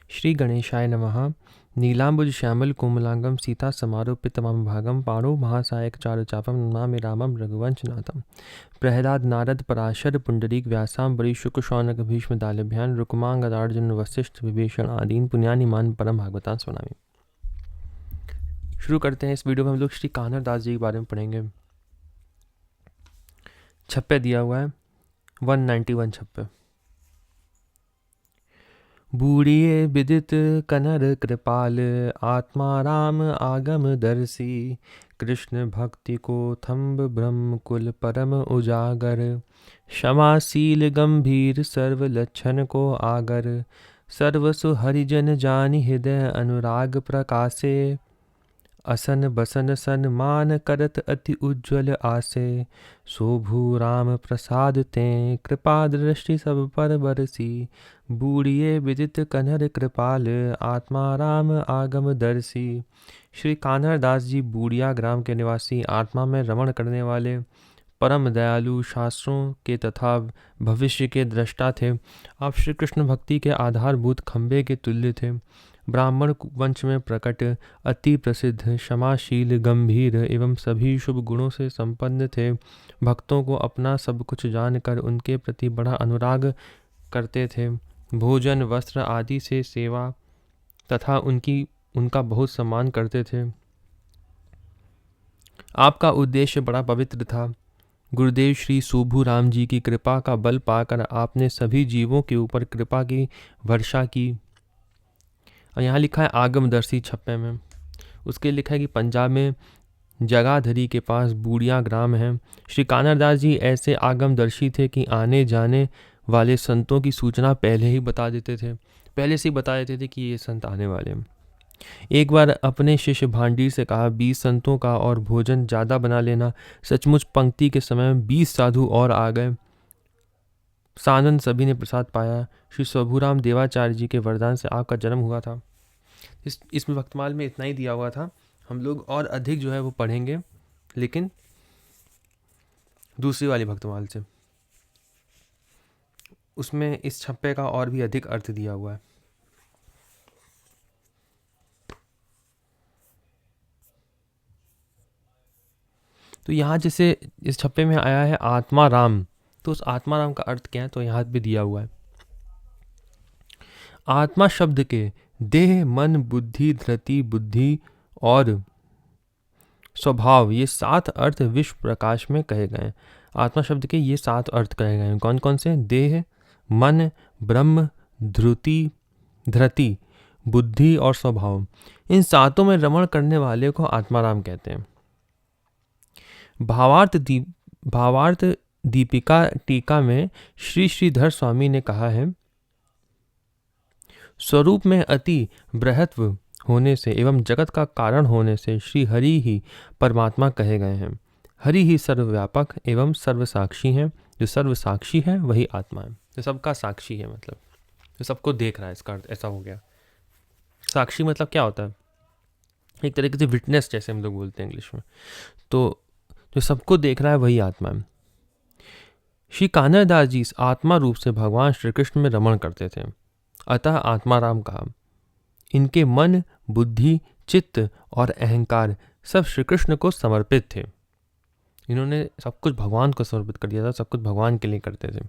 श्री गणेशाय नमः। नीलांबुज श्यामल कोमलांगम सीता समारोपित मम भागम पाणो महासायक चारुचापम नमामि रामम रघुवंशनाथम। प्रहलाद नारद पराशर पुंडरीक व्यासाम शुक शौनक भीष्म दालभ्यान रुक्मांग गदार्जुन वशिष्ठ विभीषण आदीन पुण्यानि मान परम भागवतां स्वनामि। शुरू करते हैं। इस वीडियो में हम लोग श्री कान्हर दास जी के बारे में पढ़ेंगे। छप्पे दिया हुआ है 191 छप्पे। बूढ़िए विदित कनर कृपाल आत्मा राम आगम दर्शी। कृष्ण भक्ति को थम्ब ब्रह्म कुल परम उजागर। क्षमाशील गंभीर सर्व लक्षण को आगर। सर्वसु हरिजन जानि हृदय अनुराग प्रकाशे। असन बसन सन्मान करत अति उज्ज्वल आसे। शोभु राम प्रसाद ते कृपा दृष्टि सब पर बरसी। बूढ़िए विदित कन्हर कृपाल आत्मा राम आगम दर्शी। श्री कान्हर दास जी बूढ़िया ग्राम के निवासी, आत्मा में रमण करने वाले, परम दयालु, शास्त्रों के तथा भविष्य के दृष्टा थे। आप श्री कृष्ण भक्ति के आधारभूत खंबे के तुल्य थे। ब्राह्मण वंश में प्रकट, अति प्रसिद्ध, क्षमाशील, गंभीर एवं सभी शुभ गुणों से संपन्न थे। भक्तों को अपना सब कुछ जानकर उनके प्रति बड़ा अनुराग करते थे। भोजन, वस्त्र आदि से सेवा तथा उनका बहुत सम्मान करते थे। आपका उद्देश्य बड़ा पवित्र था। गुरुदेव श्री शोभु राम जी की कृपा का बल पाकर आपने सभी जीवों के ऊपर कृपा की वर्षा की। और यहाँ लिखा है आगमदर्शी छप्पे में। उसके लिखा है कि पंजाब में जगाधरी के पास बूढ़िया ग्राम है। श्री कान्हर दास जी ऐसे आगमदर्शी थे कि आने जाने वाले संतों की सूचना पहले ही बता देते थे। पहले से ही बता देते थे कि ये संत आने वाले हैं। एक बार अपने शिष्य भांडीर से कहा, 20 संतों का और भोजन ज़्यादा बना लेना। सचमुच पंक्ति के समय 20 साधु और आ गए। सानंद सभी ने प्रसाद पाया। श्री शोभुराम देवाचार्य जी के वरदान से आपका जन्म हुआ था। इसमें भक्तमाल में इतना ही दिया हुआ था। हम लोग और अधिक जो है वो पढ़ेंगे, लेकिन दूसरी वाली भक्तमाल से। उसमें इस छप्पे का और भी अधिक अर्थ दिया हुआ है। तो यहाँ जैसे इस छप्पे में आया है आत्मा राम, तो उस आत्मा राम का अर्थ क्या है तो यहाँ भी दिया हुआ है। आत्मा शब्द के देह, मन, बुद्धि, धृति, बुद्धि और स्वभाव, ये 7 अर्थ विश्व प्रकाश में कहे गए हैं। आत्मा शब्द के ये 7 अर्थ कहे गए हैं। कौन कौन से? देह, मन, ब्रह्म, धृति, बुद्धि और स्वभाव। इन 7 में रमण करने वाले को आत्माराम कहते हैं। भावार्थ दीपिका टीका में श्री श्रीधर स्वामी ने कहा है, स्वरूप में अति बृहत्व होने से एवं जगत का कारण होने से श्री हरि ही परमात्मा कहे गए हैं। हरि ही सर्वव्यापक एवं सर्वसाक्षी हैं। जो सर्वसाक्षी है वही आत्मा है, जो सबका साक्षी है, मतलब जो सबको देख रहा है। इसका अर्थ ऐसा हो गया। साक्षी मतलब क्या होता है? एक तरीके से विटनेस, जैसे हम लोग बोलते हैं इंग्लिश में। तो जो सबको देख रहा है वही आत्मा है। श्री कान्हर दास जी आत्मा रूप से भगवान श्री कृष्ण में रमण करते थे, अतः आत्माराम कहा। इनके मन, बुद्धि, चित्त और अहंकार सब श्री कृष्ण को समर्पित थे। इन्होंने सब कुछ भगवान को समर्पित कर दिया था। सब कुछ भगवान के लिए करते थे।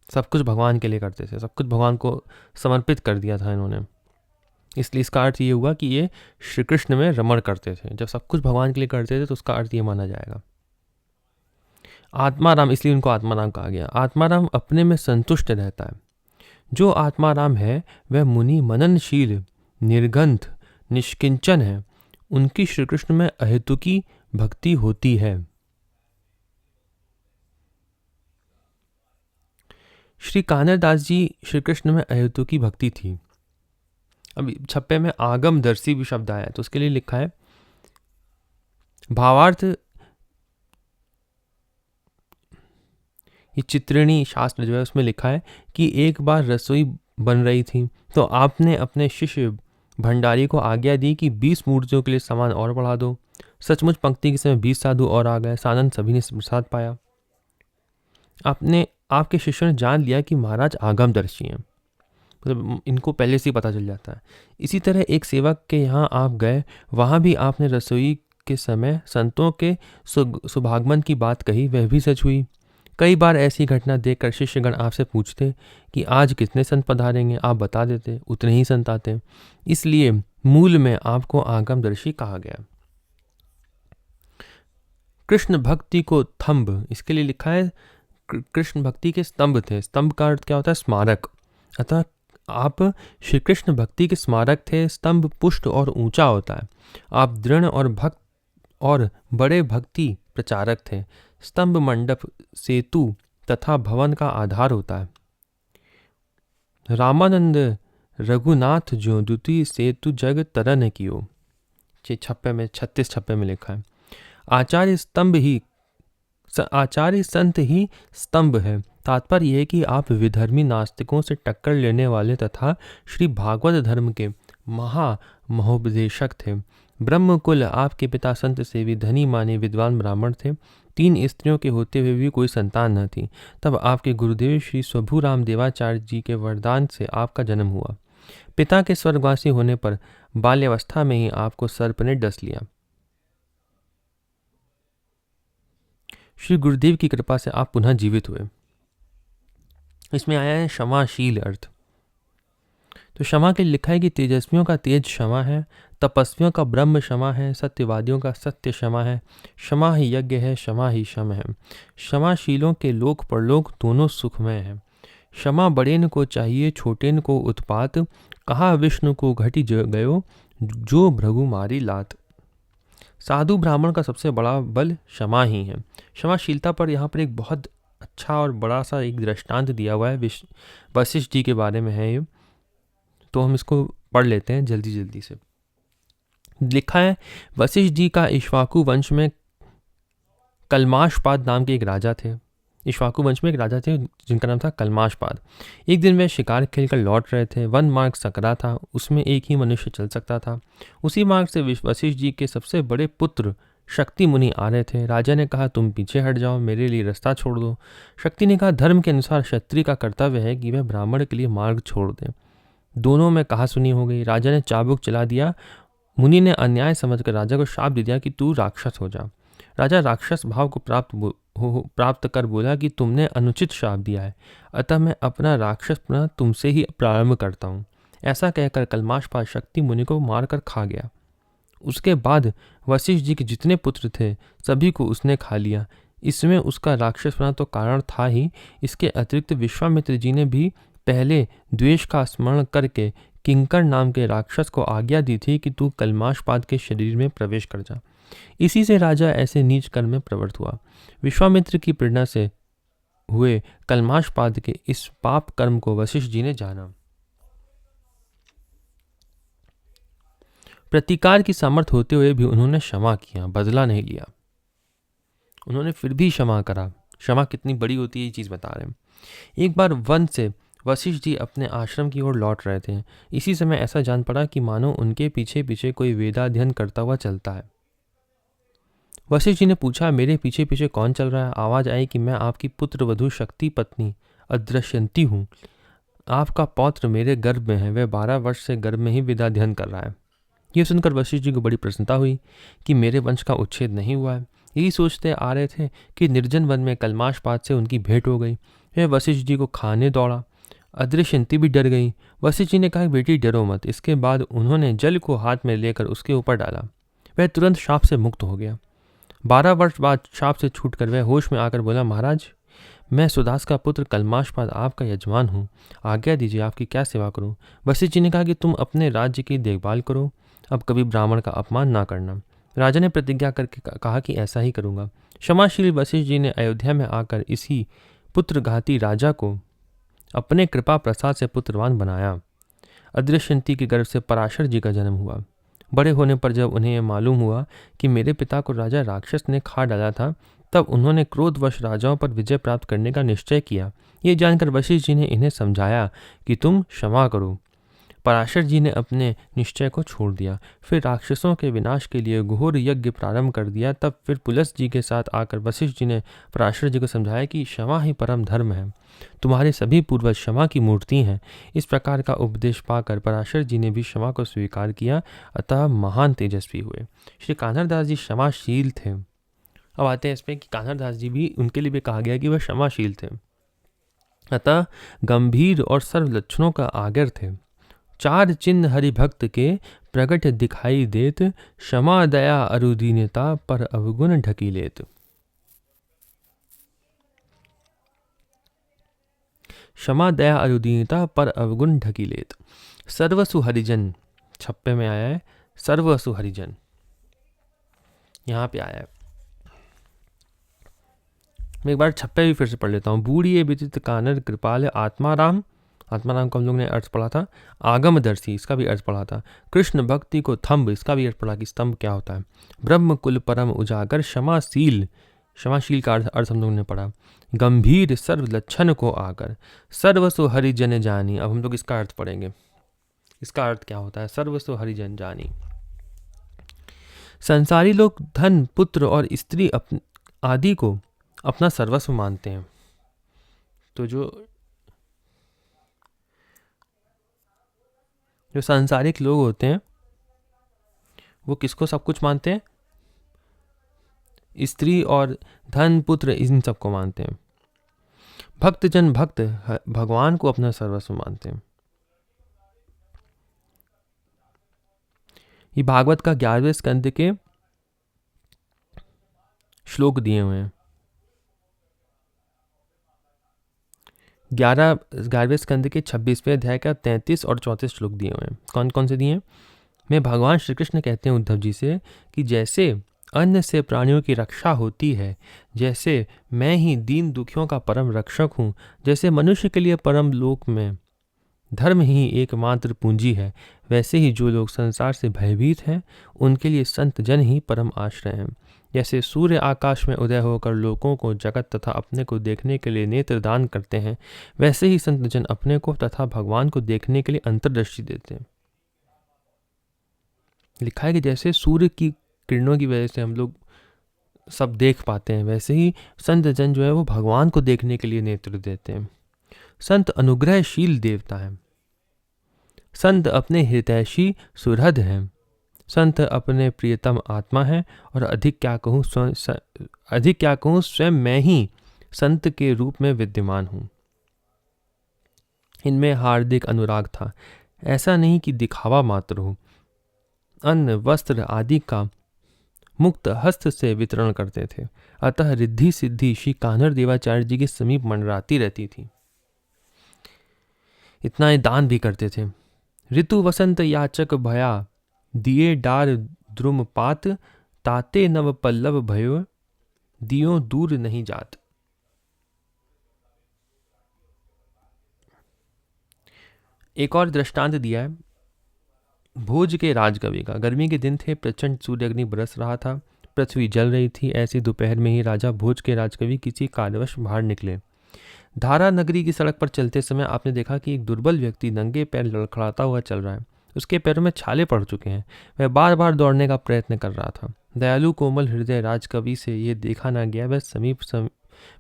सब कुछ भगवान के लिए करते थे। सब कुछ भगवान को समर्पित कर दिया था इन्होंने। इसलिए इसका अर्थ ये हुआ कि ये श्री कृष्ण में रमण करते थे। जब सब कुछ भगवान के लिए करते थे तो उसका अर्थ ये माना जाएगा। आत्माराम, इसलिए उनको आत्माराम कहा गया। आत्माराम अपने में संतुष्ट रहता है। जो आत्माराम है वह मुनि मननशील, निर्गंथ, निष्किंचन है। उनकी श्री कृष्ण में अहेतुकी भक्ति होती है। श्री कान्हर दास जी श्री कृष्ण में अहेतुकी भक्ति थी। अभी छप्पे में आगमदर्शी भी शब्द आया है, तो उसके लिए लिखा है भावार्थ। ये चित्रिणी शास्त्र जो है उसमें लिखा है कि एक बार रसोई बन रही थी तो आपने अपने शिष्य भंडारी को आज्ञा दी कि 20 मूर्तियों के लिए सामान और बढ़ा दो। सचमुच पंक्ति के समय 20 साधु और आ गए। सानंद सभी ने प्रसाद पाया। आपके शिष्यों ने जान लिया कि महाराज आगमदर्शी हैं। मतलब इनको पहले से ही पता चल जाता है। इसी तरह एक सेवक के यहाँ आप गए, वहाँ भी आपने रसोई के समय संतों के सुभागमन की बात कही, वह भी सच हुई। कई बार ऐसी घटना देखकर शिष्यगण आपसे पूछते कि आज कितने संत पधारेंगे, आप बता देते, उतने ही संत आते। इसलिए मूल में आपको आगमदर्शी कहा गया। कृष्ण भक्ति को थंब, इसके लिए लिखा है कृष्ण भक्ति के स्तंभ थे। स्तंभ का अर्थ क्या होता है? स्मारक। अतः आप श्री कृष्ण भक्ति के स्मारक थे। स्तंभ पुष्ट और ऊंचा होता है। आप दृढ़ और भक्त और बड़े भक्ति प्रचारक थे। स्तंभ मंडप, सेतु तथा भवन का आधार होता है। रामानंद रघुनाथ जो द्वितीय सेतु जग तरन कियो, 36 छप्पे में लिखा है। आचार्य संत ही स्तंभ है। तात्पर्य यह कि आप विधर्मी नास्तिकों से टक्कर लेने वाले तथा श्री भागवत धर्म के महोपदेशक थे। ब्रह्मकुल आपके पिता संत सेवी धनी माने विद्वान ब्राह्मण थे। 3 स्त्रियों के होते हुए भी कोई संतान न थी। तब आपके गुरुदेव श्री स्वभुराम देवाचार्य जी के वरदान से आपका जन्म हुआ। पिता के स्वर्गवासी होने पर बाल्यावस्था में ही आपको सर्प ने डस लिया। श्री गुरुदेव की कृपा से आप पुनः जीवित हुए। इसमें आया है क्षमाशील अर्थ। तो क्षमा के लिए लिखा है कि तेजस्वियों का तेज क्षमा है, तपस्वियों का ब्रह्म क्षमा है, सत्यवादियों का सत्य क्षमा है, क्षमा ही यज्ञ है, क्षमा ही शम है। क्षमाशीलों के लोक परलोक दोनों सुखमय है। क्षमा बड़ेन को चाहिए, छोटेन को उत्पात, कहा विष्णु को घटी गयो, जो भृगु मारी लात। साधु ब्राह्मण का सबसे बड़ा बल क्षमा ही है। क्षमाशीलता पर यहाँ पर एक बहुत अच्छा और बड़ा सा एक दृष्टांत दिया हुआ है, वशिष्ठ जी के बारे में है ये, तो हम इसको पढ़ लेते हैं जल्दी से। लिखा है, वशिष्ठ जी का इक्ष्वाकु वंश में कलमाशपाद नाम के एक राजा थे। इक्ष्वाकु वंश में एक राजा थे जिनका नाम था कलमाशपाद। एक दिन वे शिकार खेलकर लौट रहे थे। वन मार्ग सकरा था, उसमें एक ही मनुष्य चल सकता था। उसी मार्ग से वशिष्ठ जी के सबसे बड़े पुत्र शक्ति मुनि आ रहे थे। राजा ने कहा, तुम पीछे हट जाओ, मेरे लिए रास्ता छोड़ दो। शक्ति ने कहा, धर्म के अनुसार क्षत्रिय का कर्तव्य है कि वह ब्राह्मण के लिए मार्ग छोड़ दे। दोनों में कहा सुनी हो गई। राजा ने चाबुक चला दिया। मुनि ने अन्याय समझकर राजा को शाप दे दिया कि तू राक्षस हो जा। राजा राक्षस भाव को प्राप्त कर बोला कि तुमने अनुचित शाप दिया है, अतः मैं अपना राक्षस पुनः तुमसे ही प्रारंभ करता हूँ। ऐसा कहकर कलमाशपाद शक्ति मुनि को मारकर खा गया। उसके बाद वशिष्ठ जी के जितने पुत्र थे सभी को उसने खा लिया। इसमें उसका राक्षसपना तो कारण था ही, इसके अतिरिक्त विश्वामित्र जी ने भी पहले द्वेष का स्मरण करके किंकर नाम के राक्षस को आज्ञा दी थी कि तू कलमाशपाद के शरीर में प्रवेश कर जा। इसी से राजा ऐसे नीच कर्म में प्रवृत्त हुआ। विश्वामित्र की प्रेरणा से हुए कलमाशपाद के इस पाप कर्म को वशिष्ठ जी ने जाना। प्रतिकार की सामर्थ्य होते हुए भी उन्होंने क्षमा किया, बदला नहीं लिया। उन्होंने फिर भी क्षमा करा। क्षमा कितनी बड़ी होती है ये चीज़ बता रहे हैं। एक बार वन से वशिष्ठ जी अपने आश्रम की ओर लौट रहे थे। इसी समय ऐसा जान पड़ा कि मानो उनके पीछे पीछे कोई वेदाध्ययन करता हुआ चलता है। वशिष्ठ जी ने पूछा, मेरे पीछे पीछे कौन चल रहा है? आवाज आई कि मैं आपकी पुत्र वधु शक्ति पत्नी अदृश्यंती हूँ। आपका पौत्र मेरे गर्भ में है, वह 12 वर्ष से गर्भ में ही वेदाध्ययन कर रहा है। ये सुनकर वशिष्ठ जी को बड़ी प्रसन्नता हुई कि मेरे वंश का उच्छेद नहीं हुआ है। यही सोचते आ रहे थे कि निर्जन वन में कलमाशपाद से उनकी भेंट हो गई। वह वशिष्ठ जी को खाने दौड़ा। अदृश्यंती भी डर गई। वशिष्ठ जी ने कहा, बेटी डरो मत। इसके बाद उन्होंने जल को हाथ में लेकर उसके ऊपर डाला। वह तुरंत शाप से मुक्त हो गया। 12 वर्ष बाद शाप से छूटकर वह होश में आकर बोला, महाराज, मैं सुदास का पुत्र कलमाशपाद आपका यजमान हूँ। आज्ञा दीजिए, आपकी क्या सेवा करूँ? वशिष्ठ जी ने कहा कि तुम अपने राज्य की देखभाल करो, अब कभी ब्राह्मण का अपमान ना करना। राजा ने प्रतिज्ञा करके कहा कि ऐसा ही करूँगा। क्षमाशील वशिष्ठ जी ने अयोध्या में आकर इसी पुत्रघाती राजा को अपने कृपा प्रसाद से पुत्रवान बनाया। अदृश्यंती के गर्भ से पराशर जी का जन्म हुआ। बड़े होने पर जब उन्हें यह मालूम हुआ कि मेरे पिता को राजा राक्षस ने खा डाला था, तब उन्होंने क्रोधवश राजाओं पर विजय प्राप्त करने का निश्चय किया। ये जानकर वशिष्ठ जी ने इन्हें समझाया कि तुम क्षमा करो। पराशर जी ने अपने निश्चय को छोड़ दिया। फिर राक्षसों के विनाश के लिए घोर यज्ञ प्रारंभ कर दिया। तब फिर पुलस्त जी के साथ आकर वशिष्ठ जी ने पराशर जी को समझाया कि क्षमा ही परम धर्म है, तुम्हारे सभी पूर्वज क्षमा की मूर्ति हैं। इस प्रकार का उपदेश पाकर पराशर जी ने भी क्षमा को स्वीकार किया, अतः महान तेजस्वी हुए। श्री कान्हरदास जी क्षमाशील थे। अब आते हैं इसमें कि कान्हरदास जी भी, उनके लिए भी कहा गया कि वह क्षमाशील थे, अतः गंभीर और सर्व लक्षणों का आगर थे। चार चिन्ह हरि भक्त के प्रकट दिखाई देत, क्षमा दया अरुदीनता पर अवगुण ढकी लेत। क्षमा दया अरुदीनता पर अवगुण ढकी लेत। सर्वसु हरिजन, छप्पे में आया है सर्वसु हरिजन, यहाँ पे आया है। मैं एक बार छप्पे भी फिर से पढ़ लेता हूँ। बूढ़ी विदित कानर कृपाल आत्माराम, आत्माराम को हम लोग ने अर्थ पढ़ा था। आगमदर्शी, इसका भी अर्थ पढ़ा था। कृष्ण भक्ति को थंब, इसका भी अर्थ पढ़ा कि स्तंभ क्या होता है। ब्रह्म कुल परम उजागर, क्षमाशील, क्षमाशील का अर्थ हम लोग ने पढ़ा। गंभीर सर्व लक्षण को आकर, सर्वसु हरिजन जानी। अब हम लोग इसका अर्थ पढ़ेंगे, इसका अर्थ क्या होता है। सर्वसु हरिजन जानी, संसारी लोग धन पुत्र और स्त्री आदि को अपना सर्वस्व मानते हैं। तो जो सांसारिक लोग होते हैं वो किसको सब कुछ मानते हैं? स्त्री और धन पुत्र, इन सबको मानते हैं। भक्तजन भक्त भगवान को अपना सर्वस्व मानते हैं। ये भागवत का 11वें स्कंद के श्लोक दिए हुए हैं। 11वें स्कंद के 26वें अध्याय का 33 और 34 श्लोक दिए हुए हैं। कौन कौन से दिए हैं? मैं भगवान श्री कृष्ण कहते हैं उद्धव जी से कि जैसे अन्न से प्राणियों की रक्षा होती है, जैसे मैं ही दीन दुखियों का परम रक्षक हूँ, जैसे मनुष्य के लिए परम लोक में धर्म ही एकमात्र पूंजी है, वैसे ही जो लोग संसार से भयभीत हैं उनके लिए संत जन ही परम आश्रय हैं। जैसे सूर्य आकाश में उदय होकर लोगों को जगत तथा अपने को देखने के लिए नेत्र दान करते हैं, वैसे ही संत जन अपने को तथा भगवान को देखने के लिए अंतर्दृष्टि देते हैं। लिखा है कि जैसे सूर्य की किरणों की वजह से हम लोग सब देख पाते हैं, वैसे ही संत जन जो है वो भगवान को देखने के लिए नेत्र देते हैं। संत अनुग्रहशील देवता है, संत अपने हितैषी सुहृद हैं, संत अपने प्रियतम आत्मा है, और अधिक क्या कहूँ स्वयं मैं ही संत के रूप में विद्यमान हूँ। इनमें हार्दिक अनुराग था, ऐसा नहीं कि दिखावा मात्र हो। अन्न वस्त्र आदि का मुक्त हस्त से वितरण करते थे, अतः रिद्धि सिद्धि श्री कान्हर देवाचार्य जी के समीप मंडराती रहती थी। इतना ही दान भी करते थे। ऋतु वसंत याचक भया, दिए डार द्रुम पात, ताते नव पल्लव भयो, दियो दूर नहीं जात। एक और दृष्टांत दिया है भोज के राजकवि का। गर्मी के दिन थे, प्रचंड सूर्याग्नि बरस रहा था, पृथ्वी जल रही थी। ऐसी दोपहर में ही राजा भोज के राजकवि किसी कार्यवश बाहर निकले। धारा नगरी की सड़क पर चलते समय आपने देखा कि एक दुर्बल व्यक्ति नंगे पैर लड़खड़ाता हुआ चल रहा है। उसके पैरों में छाले पड़ चुके हैं, वह बार बार दौड़ने का प्रयत्न कर रहा था। दयालु कोमल हृदय राजकवि से ये देखा ना गया। वह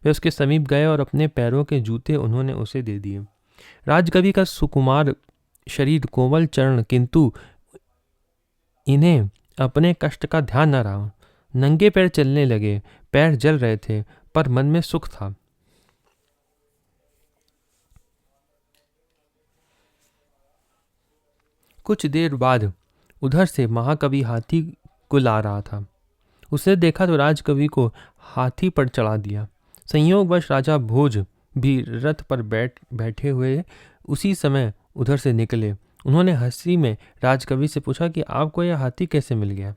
उसके समीप गए और अपने पैरों के जूते उन्होंने उसे दे दिए। राजकवि का सुकुमार शरीर, कोमल चरण, किंतु इन्हें अपने कष्ट का ध्यान न रहा। नंगे पैर चलने लगे, पैर जल रहे थे पर मन में सुख था। कुछ देर बाद उधर से महाकवि हाथी को ला रहा था। उसने देखा तो राजकवि को हाथी पर चढ़ा दिया। संयोगवश राजा भोज भी रथ पर बैठे हुए उसी समय उधर से निकले। उन्होंने हंसी में राजकवि से पूछा कि आपको यह हाथी कैसे मिल गया?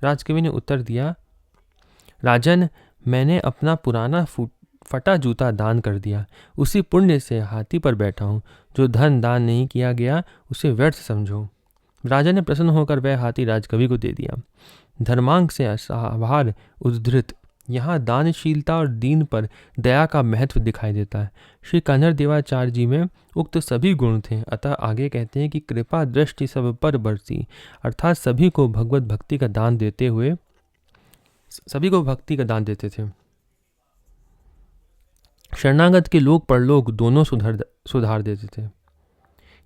राजकवि ने उत्तर दिया, राजन, मैंने अपना पुराना फटा जूता दान कर दिया, उसी पुण्य से हाथी पर बैठा हूँ। जो धन दान नहीं किया गया उसे व्यर्थ समझो। राजा ने प्रसन्न होकर वह हाथी राजकवि को दे दिया। धर्मांग से आभार उद्धृत यहाँ दानशीलता और दीन पर दया का महत्व दिखाई देता है। श्री कन्हर देवाचार्य जी में उक्त सभी गुण थे। अतः आगे कहते हैं कि कृपा दृष्टि सब पर बरसी, अर्थात सभी को भगवत भक्ति का दान देते हुए सभी को भक्ति का दान देते थे। शरणागत के लोक परलोक दोनों सुधार देते थे।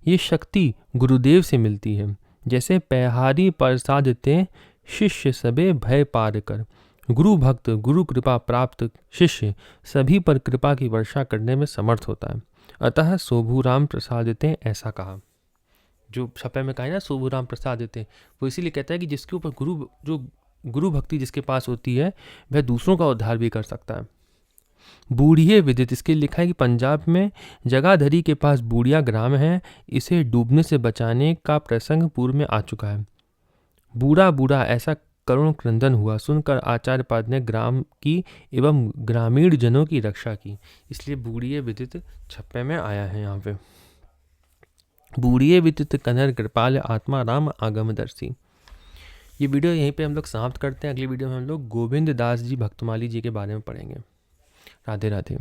ये शक्ति गुरुदेव से मिलती है। जैसे पैहारी प्रसादते शिष्य सबे भय पार कर। गुरु भक्त गुरु कृपा प्राप्त शिष्य सभी पर कृपा की वर्षा करने में समर्थ होता है। अतः सोभूराम प्रसादते ऐसा कहा। जो छपे में कहा है ना सोभूराम प्रसादते, वो इसीलिए कहता है कि जिसके ऊपर गुरु भक्ति जिसके पास होती है वह दूसरों का उद्धार भी कर सकता है। बूढ़िए विदित, इसके लिखा है कि पंजाब में जगाधरी के पास बूढ़िया ग्राम है। इसे डूबने से बचाने का प्रसंग पूर्व में आ चुका है। बूढ़ा बूढ़ा ऐसा करुण क्रंदन हुआ सुनकर आचार्य पाद ने ग्राम की एवं ग्रामीण जनों की रक्षा की। इसलिए बूढ़िए विदित छप्पे में आया है। यहाँ पे बूढ़िए विदित कन्हर कृपाल आत्मा राम आगमदर्शी। ये वीडियो यहीं पे हम लोग समाप्त करते हैं। अगली वीडियो में हम लोग गोविंद दास जी भक्तमाली जी के बारे में पढ़ेंगे। राधे राधे।